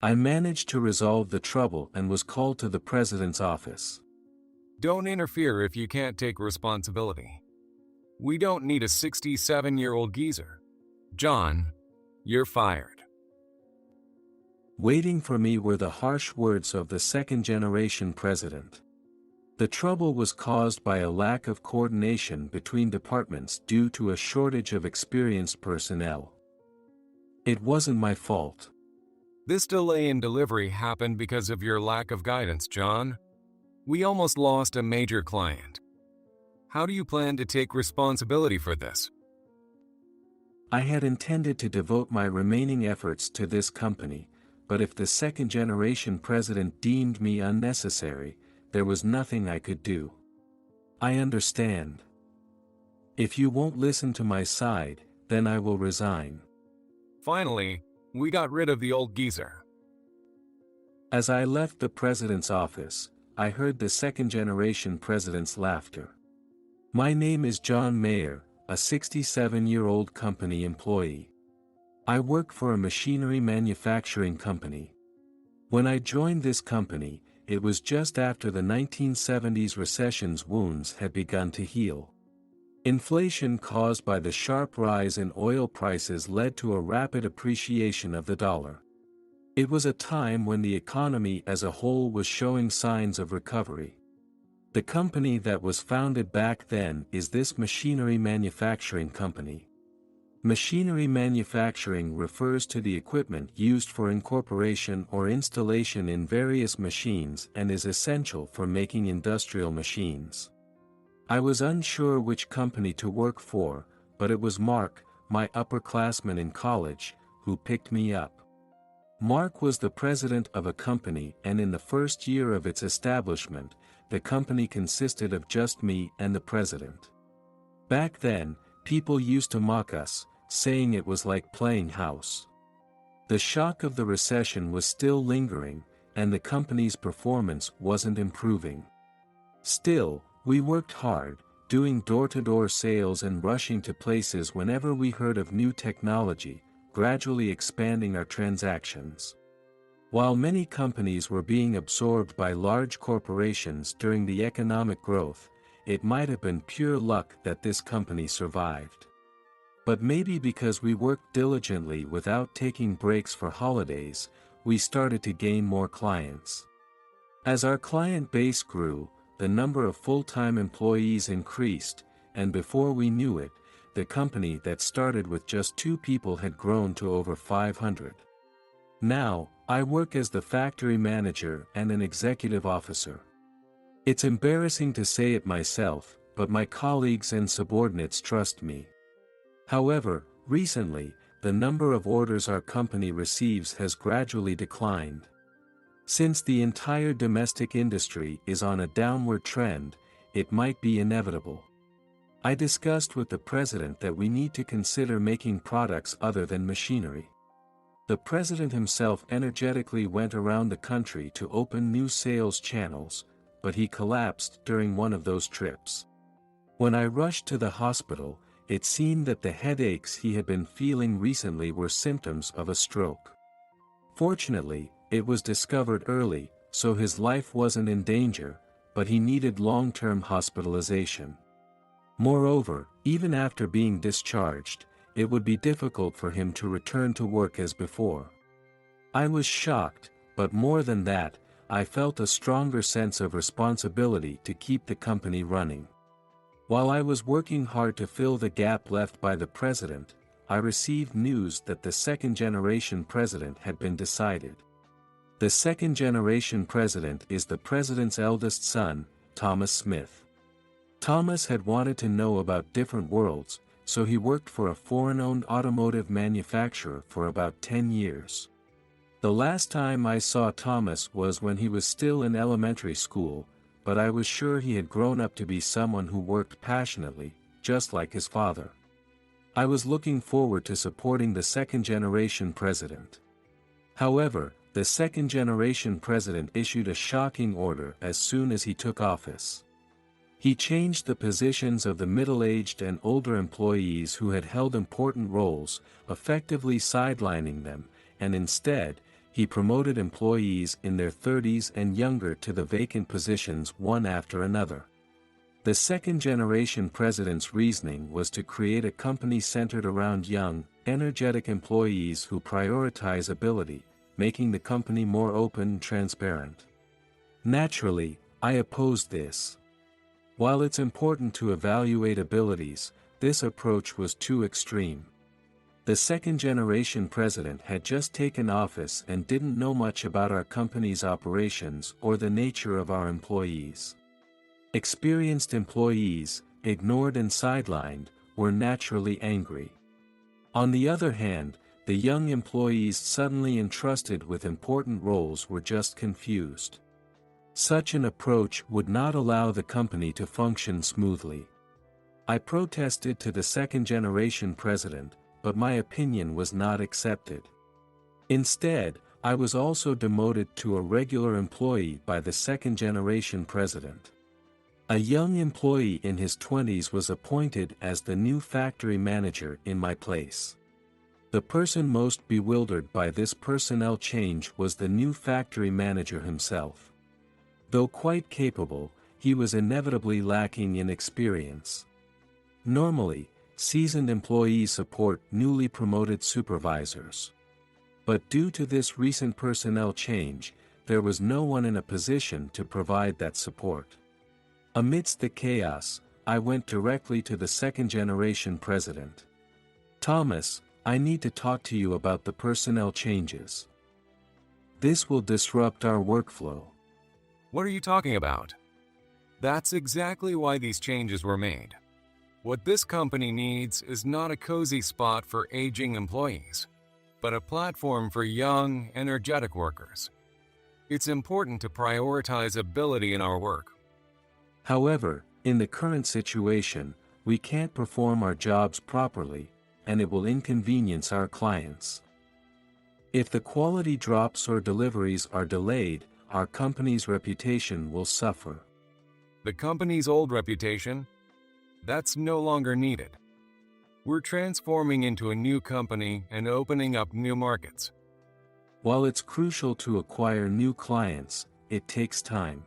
I managed to resolve the trouble and was called to the president's office. Don't interfere if you can't take responsibility. We don't need a 67-year-old geezer. John, you're fired. Waiting for me were the harsh words of the second-generation president. The trouble was caused by a lack of coordination between departments due to a shortage of experienced personnel. It wasn't my fault. This delay in delivery happened because of your lack of guidance, John. We almost lost a major client. How do you plan to take responsibility for this? I had intended to devote my remaining efforts to this company, but if the second-generation president deemed me unnecessary, there was nothing I could do. I understand. If you won't listen to my side, then I will resign. Finally, we got rid of the old geezer. As I left the president's office, I heard the second-generation president's laughter. My name is John Mayer, a 67-year-old company employee. I work for a machinery manufacturing company. When I joined this company, it was just after the 1970s recession's wounds had begun to heal. Inflation caused by the sharp rise in oil prices led to a rapid appreciation of the dollar. It was a time when the economy as a whole was showing signs of recovery. The company that was founded back then is this machinery manufacturing company. Machinery manufacturing refers to the equipment used for incorporation or installation in various machines and is essential for making industrial machines. I was unsure which company to work for, but it was Mark, my upperclassman in college, who picked me up. Mark was the president of a company, and in the first year of its establishment, the company consisted of just me and the president. Back then, people used to mock us, saying it was like playing house. The shock of the recession was still lingering, and the company's performance wasn't improving. Still, we worked hard, doing door-to-door sales and rushing to places whenever we heard of new technology, gradually expanding our transactions. While many companies were being absorbed by large corporations during the economic growth, it might have been pure luck that this company survived. But maybe because we worked diligently without taking breaks for holidays, we started to gain more clients. As our client base grew, the number of full-time employees increased, and before we knew it, the company that started with just 2 people had grown to over 500. Now, I work as the factory manager and an executive officer. It's embarrassing to say it myself, but my colleagues and subordinates trust me. However, recently, the number of orders our company receives has gradually declined. Since the entire domestic industry is on a downward trend, it might be inevitable. I discussed with the president that we need to consider making products other than machinery. The president himself energetically went around the country to open new sales channels, but he collapsed during one of those trips. When I rushed to the hospital, it seemed that the headaches he had been feeling recently were symptoms of a stroke. Fortunately, it was discovered early, so his life wasn't in danger, but he needed long-term hospitalization. Moreover, even after being discharged, it would be difficult for him to return to work as before. I was shocked, but more than that, I felt a stronger sense of responsibility to keep the company running. While I was working hard to fill the gap left by the president, I received news that the second-generation president had been decided. The second-generation president is the president's eldest son, Thomas Smith. Thomas had wanted to know about different worlds, so he worked for a foreign-owned automotive manufacturer for about 10 years. The last time I saw Thomas was when he was still in elementary school, but I was sure he had grown up to be someone who worked passionately, just like his father. I was looking forward to supporting the second-generation president. However, the second-generation president issued a shocking order as soon as he took office. He changed the positions of the middle-aged and older employees who had held important roles, effectively sidelining them, and instead, he promoted employees in their 30s and younger to the vacant positions one after another. The second-generation president's reasoning was to create a company centered around young, energetic employees who prioritize ability, making the company more open and transparent. Naturally, I opposed this. While it's important to evaluate abilities, this approach was too extreme. The second-generation president had just taken office and didn't know much about our company's operations or the nature of our employees. Experienced employees, ignored and sidelined, were naturally angry. On the other hand, the young employees suddenly entrusted with important roles were just confused. Such an approach would not allow the company to function smoothly. I protested to the second-generation president, but my opinion was not accepted. Instead, I was also demoted to a regular employee by the second-generation president. A young employee in his 20s was appointed as the new factory manager in my place. The person most bewildered by this personnel change was the new factory manager himself. Though quite capable, he was inevitably lacking in experience. Normally, seasoned employees support newly promoted supervisors. But due to this recent personnel change, there was no one in a position to provide that support. Amidst the chaos, I went directly to the second-generation president. "Thomas, I need to talk to you about the personnel changes. This will disrupt our workflow." What are you talking about? That's exactly why these changes were made. What this company needs is not a cozy spot for aging employees, but a platform for young, energetic workers. It's important to prioritize ability in our work. However, in the current situation, we can't perform our jobs properly, and it will inconvenience our clients. If the quality drops or deliveries are delayed, our company's reputation will suffer. The company's old reputation? That's no longer needed. We're transforming into a new company and opening up new markets. While it's crucial to acquire new clients, it takes time.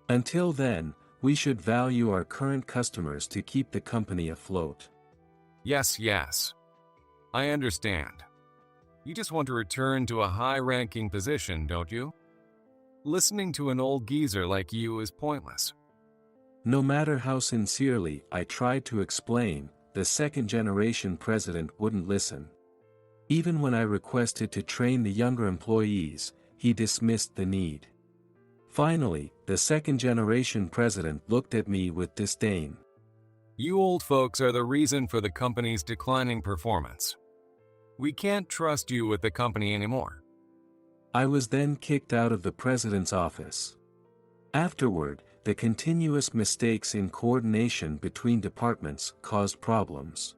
Until then, we should value our current customers to keep the company afloat. Yes. I understand. You just want to return to a high-ranking position, don't you? Listening to an old geezer like you is pointless. No matter how sincerely I tried to explain, the second-generation president wouldn't listen. Even when I requested to train the younger employees, he dismissed the need. Finally, the second-generation president looked at me with disdain. You old folks are the reason for the company's declining performance. We can't trust you with the company anymore. I was then kicked out of the president's office. Afterward, the continuous mistakes in coordination between departments caused problems.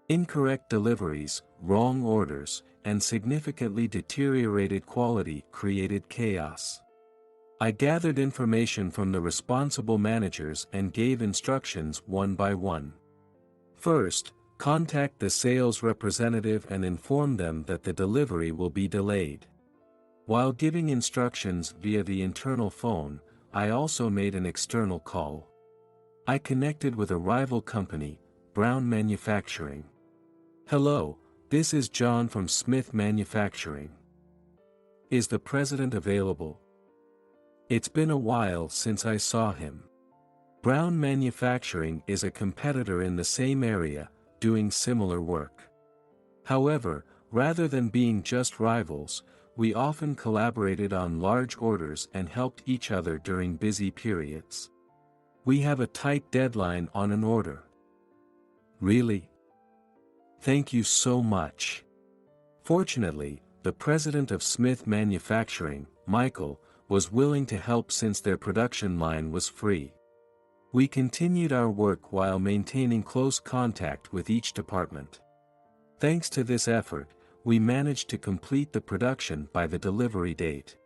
Incorrect deliveries, wrong orders, and significantly deteriorated quality created chaos. I gathered information from the responsible managers and gave instructions one by one. First, contact the sales representative and inform them that the delivery will be delayed. While giving instructions via the internal phone, I also made an external call. I connected with a rival company, Brown Manufacturing. "Hello, this is John from Smith Manufacturing. Is the president available? It's been a while since I saw him." Brown Manufacturing is a competitor in the same area, doing similar work. However, rather than being just rivals, we often collaborated on large orders and helped each other during busy periods. "We have a tight deadline on an order." "Really? Thank you so much." Fortunately, the president of Smith Manufacturing, Michael, was willing to help since their production line was free. We continued our work while maintaining close contact with each department. Thanks to this effort, we managed to complete the production by the delivery date.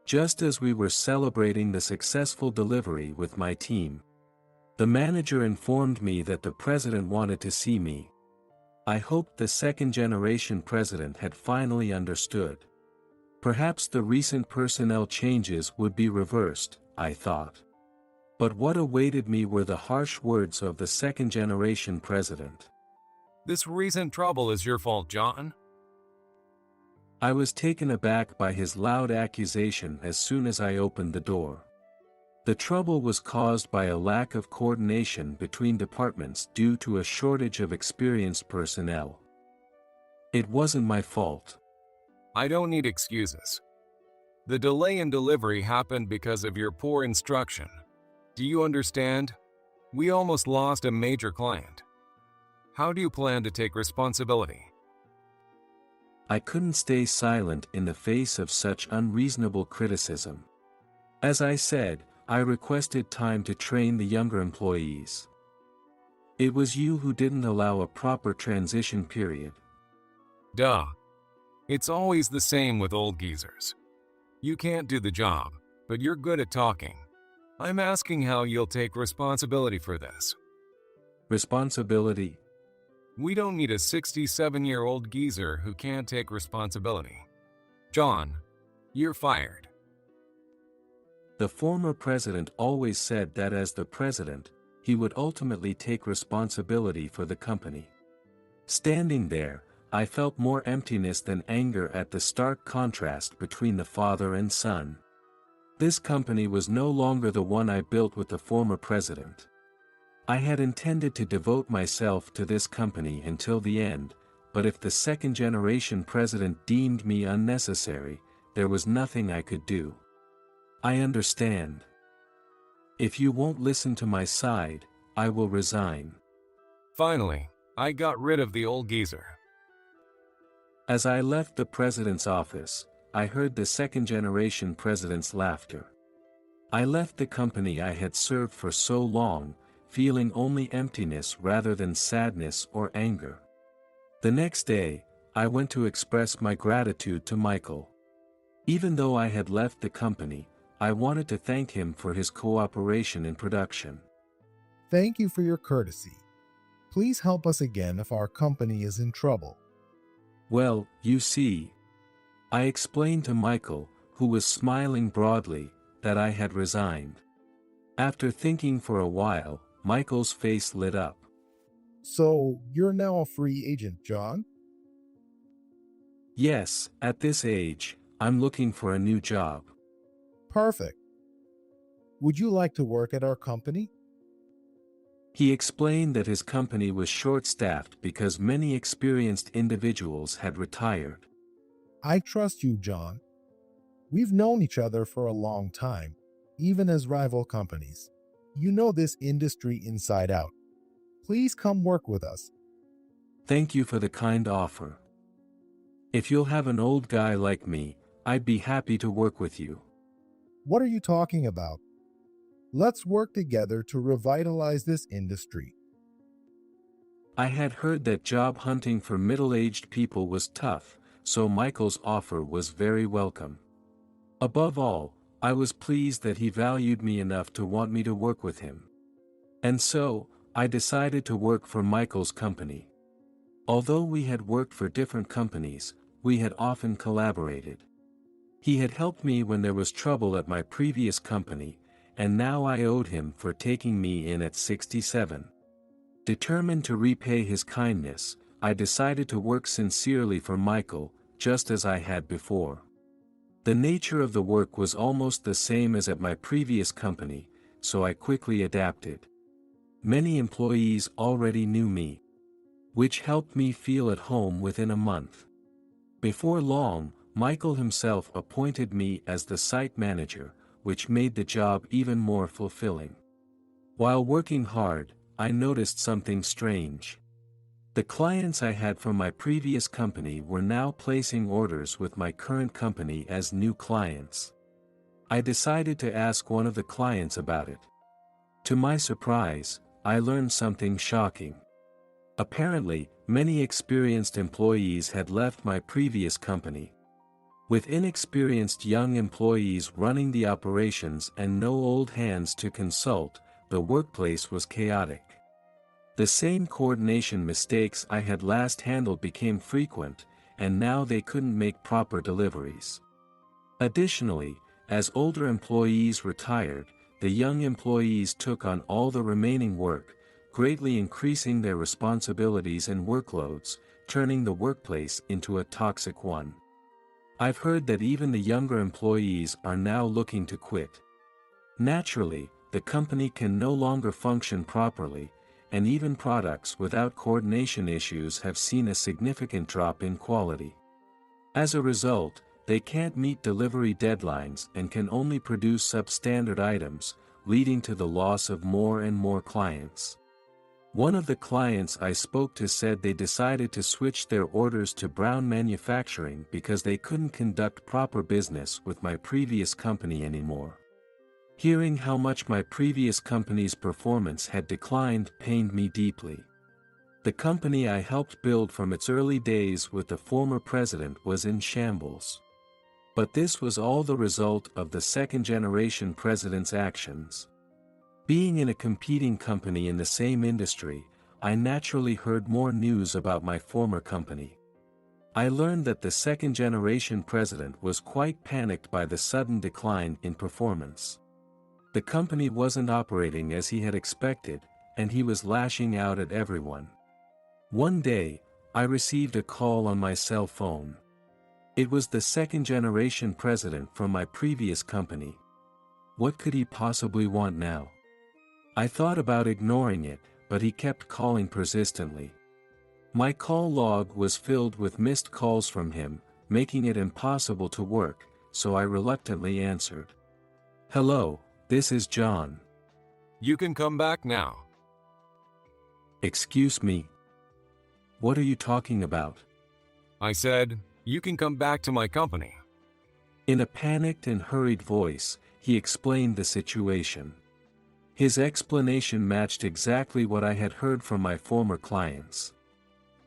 Just as we were celebrating the successful delivery with my team, the manager informed me that the president wanted to see me. I hoped the second-generation president had finally understood. Perhaps the recent personnel changes would be reversed, I thought. But what awaited me were the harsh words of the second-generation president. This recent trouble is your fault, John. I was taken aback by his loud accusation as soon as I opened the door. The trouble was caused by a lack of coordination between departments due to a shortage of experienced personnel. It wasn't my fault. I don't need excuses. The delay in delivery happened because of your poor instruction. Do you understand? We almost lost a major client. How do you plan to take responsibility? I couldn't stay silent in the face of such unreasonable criticism. As I said, I requested time to train the younger employees. It was you who didn't allow a proper transition period. Duh. It's always the same with old geezers. You can't do the job, but you're good at talking. I'm asking how you'll take responsibility for this. Responsibility? We don't need a 67-year-old geezer who can't take responsibility. John, you're fired. The former president always said that as the president, he would ultimately take responsibility for the company. Standing there, I felt more emptiness than anger at the stark contrast between the father and son. This company was no longer the one I built with the former president. I had intended to devote myself to this company until the end, but if the second-generation president deemed me unnecessary, there was nothing I could do. I understand. If you won't listen to my side, I will resign. Finally, I got rid of the old geezer. As I left the president's office, I heard the second-generation president's laughter. I left the company I had served for so long, feeling only emptiness rather than sadness or anger. The next day, I went to express my gratitude to Michael. Even though I had left the company, I wanted to thank him for his cooperation in production. Thank you for your courtesy. Please help us again if our company is in trouble. Well, you see, I explained to Michael, who was smiling broadly, that I had resigned. After thinking for a while, Michael's face lit up. So, you're now a free agent, John? Yes, at this age, I'm looking for a new job. Perfect. Would you like to work at our company? He explained that his company was short-staffed because many experienced individuals had retired. I trust you, John. We've known each other for a long time, even as rival companies. You know this industry inside out. Please come work with us. Thank you for the kind offer. If you'll have an old guy like me, I'd be happy to work with you. What are you talking about? Let's work together to revitalize this industry. I had heard that job hunting for middle-aged people was tough, so Michael's offer was very welcome. Above all, I was pleased that he valued me enough to want me to work with him. And so, I decided to work for Michael's company. Although we had worked for different companies, we had often collaborated. He had helped me when there was trouble at my previous company, and now I owed him for taking me in at 67. Determined to repay his kindness, I decided to work sincerely for Michael, just as I had before. The nature of the work was almost the same as at my previous company, so I quickly adapted. Many employees already knew me, which helped me feel at home within a month. Before long, Michael himself appointed me as the site manager, which made the job even more fulfilling. While working hard, I noticed something strange. The clients I had from my previous company were now placing orders with my current company as new clients. I decided to ask one of the clients about it. To my surprise, I learned something shocking. Apparently, many experienced employees had left my previous company. With inexperienced young employees running the operations and no old hands to consult, the workplace was chaotic. The same coordination mistakes I had last handled became frequent, and now they couldn't make proper deliveries. Additionally, as older employees retired, the young employees took on all the remaining work, greatly increasing their responsibilities and workloads, turning the workplace into a toxic one. I've heard that even the younger employees are now looking to quit. Naturally, the company can no longer function properly, and even products without coordination issues have seen a significant drop in quality. As a result, they can't meet delivery deadlines and can only produce substandard items, leading to the loss of more and more clients. One of the clients I spoke to said they decided to switch their orders to Brown Manufacturing because they couldn't conduct proper business with my previous company anymore. Hearing how much my previous company's performance had declined pained me deeply. The company I helped build from its early days with the former president was in shambles. But this was all the result of the second-generation president's actions. Being in a competing company in the same industry, I naturally heard more news about my former company. I learned that the second-generation president was quite panicked by the sudden decline in performance. The company wasn't operating as he had expected, and he was lashing out at everyone. One day, I received a call on my cell phone. It was the second-generation president from my previous company. What could he possibly want now? I thought about ignoring it, but he kept calling persistently. My call log was filled with missed calls from him, making it impossible to work, so I reluctantly answered. "Hello, this is John." You can come back now. "Excuse me? What are you talking about?" I said, you can come back to my company. In a panicked and hurried voice, he explained the situation. His explanation matched exactly what I had heard from my former clients.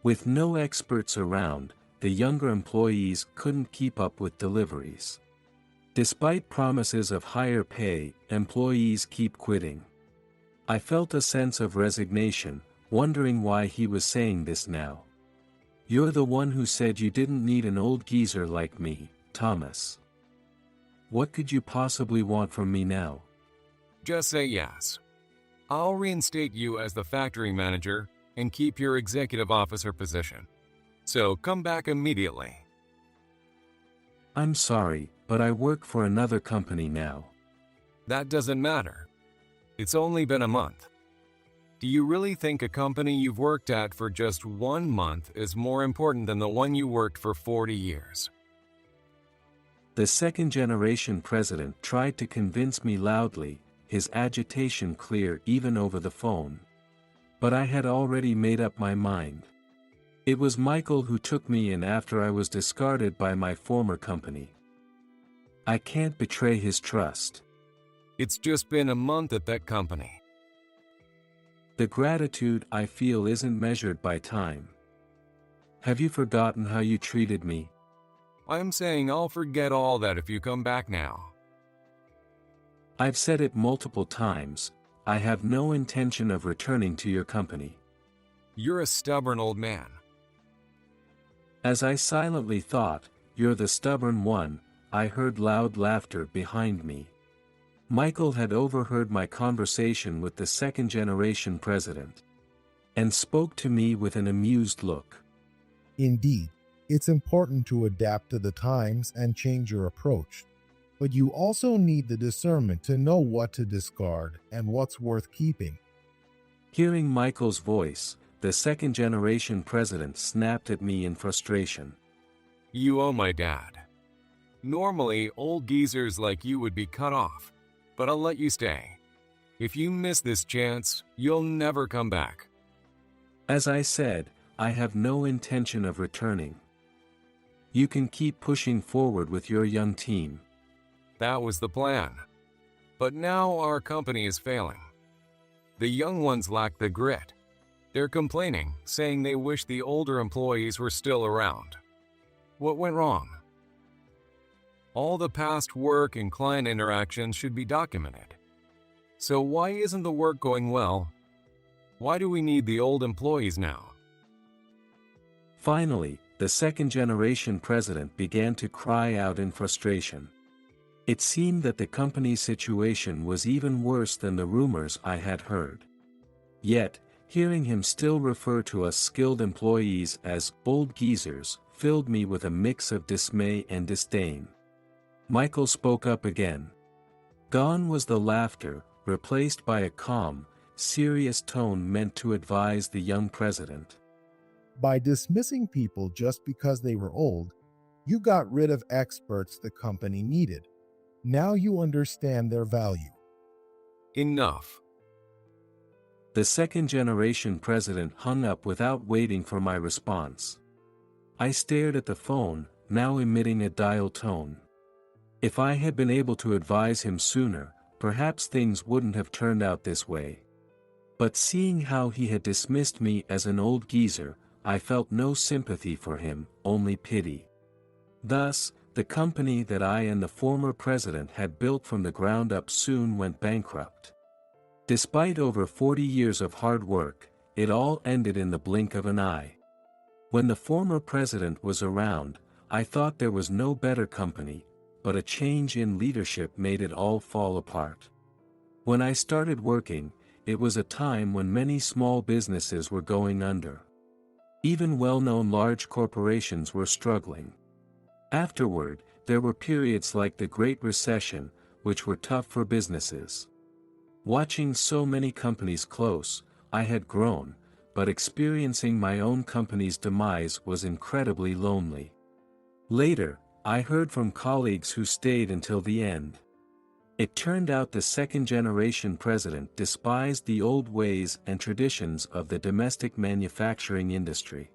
With no experts around, the younger employees couldn't keep up with deliveries. Despite promises of higher pay, employees keep quitting. I felt a sense of resignation, wondering why he was saying this now. "You're the one who said you didn't need an old geezer like me, Thomas. What could you possibly want from me now?" Just say yes. I'll reinstate you as the factory manager and keep your executive officer position. So come back immediately. "I'm sorry, but I work for another company now." That doesn't matter. It's only been a month. Do you really think a company you've worked at for just 1 month is more important than the one you worked for 40 years? The second-generation president tried to convince me loudly, his agitation clear even over the phone. But I had already made up my mind. It was Michael who took me in after I was discarded by my former company. I can't betray his trust. It's just been a month at that company. The gratitude I feel isn't measured by time. Have you forgotten how you treated me? I'm saying I'll forget all that if you come back now. I've said it multiple times, I have no intention of returning to your company. You're a stubborn old man. As I silently thought, "You're the stubborn one," I heard loud laughter behind me. Michael had overheard my conversation with the second-generation president, and spoke to me with an amused look. Indeed, it's important to adapt to the times and change your approach. But you also need the discernment to know what to discard and what's worth keeping. Hearing Michael's voice, the second-generation president snapped at me in frustration. You owe my dad. Normally, old geezers like you would be cut off, but I'll let you stay. If you miss this chance, you'll never come back. As I said, I have no intention of returning. You can keep pushing forward with your young team. That was the plan. But now our company is failing. The young ones lack the grit. They're complaining, saying they wish the older employees were still around. What went wrong? All the past work and client interactions should be documented. So why isn't the work going well? Why do we need the old employees now? Finally, the second-generation president began to cry out in frustration. It seemed that the company's situation was even worse than the rumors I had heard. Yet, hearing him still refer to us skilled employees as old geezers filled me with a mix of dismay and disdain. Michael spoke up again. Gone was the laughter, replaced by a calm, serious tone meant to advise the young president. By dismissing people just because they were old, you got rid of experts the company needed. Now you understand their value. Enough. The second-generation president hung up without waiting for my response. I stared at the phone, now emitting a dial tone. If I had been able to advise him sooner, perhaps things wouldn't have turned out this way. But seeing how he had dismissed me as an old geezer, I felt no sympathy for him, only pity. Thus, the company that I and the former president had built from the ground up soon went bankrupt. Despite over 40 years of hard work, it all ended in the blink of an eye. When the former president was around, I thought there was no better company, but a change in leadership made it all fall apart. When I started working, it was a time when many small businesses were going under. Even well-known large corporations were struggling. Afterward, there were periods like the Great Recession, which were tough for businesses. Watching so many companies close, I had grown, but experiencing my own company's demise was incredibly lonely. Later, I heard from colleagues who stayed until the end. It turned out the second-generation president despised the old ways and traditions of the domestic manufacturing industry.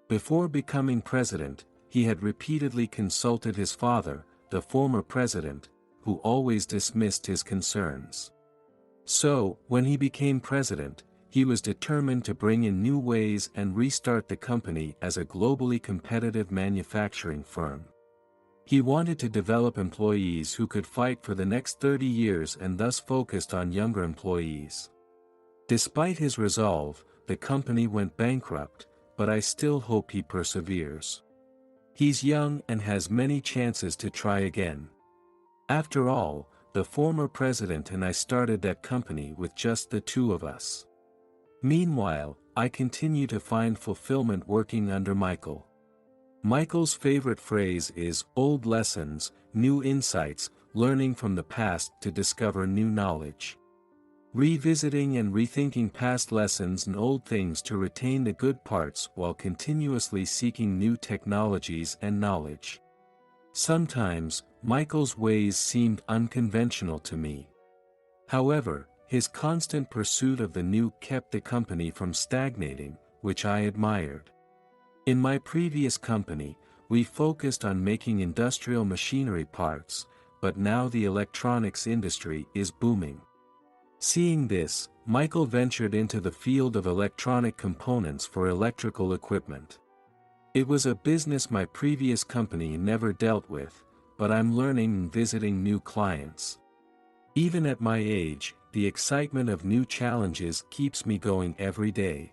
Before becoming president, he had repeatedly consulted his father, the former president, who always dismissed his concerns. So, when he became president, he was determined to bring in new ways and restart the company as a globally competitive manufacturing firm. He wanted to develop employees who could fight for the next 30 years and thus focused on younger employees. Despite his resolve, the company went bankrupt, but I still hope he perseveres. He's young and has many chances to try again. After all, the former president and I started that company with just the two of us. Meanwhile, I continue to find fulfillment working under Michael. Michael's favorite phrase is, old lessons, new insights, learning from the past to discover new knowledge. Revisiting and rethinking past lessons and old things to retain the good parts while continuously seeking new technologies and knowledge. Sometimes, Michael's ways seemed unconventional to me. However, his constant pursuit of the new kept the company from stagnating, which I admired. In my previous company, we focused on making industrial machinery parts, but now the electronics industry is booming. Seeing this, Michael ventured into the field of electronic components for electrical equipment. It was a business my previous company never dealt with, but I'm learning and visiting new clients. Even at my age, the excitement of new challenges keeps me going every day.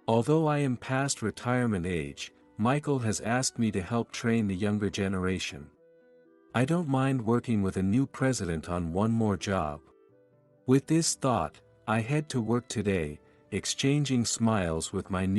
Although I am past retirement age, Michael has asked me to help train the younger generation. I don't mind working with a new president on one more job. With this thought, I head to work today, exchanging smiles with my new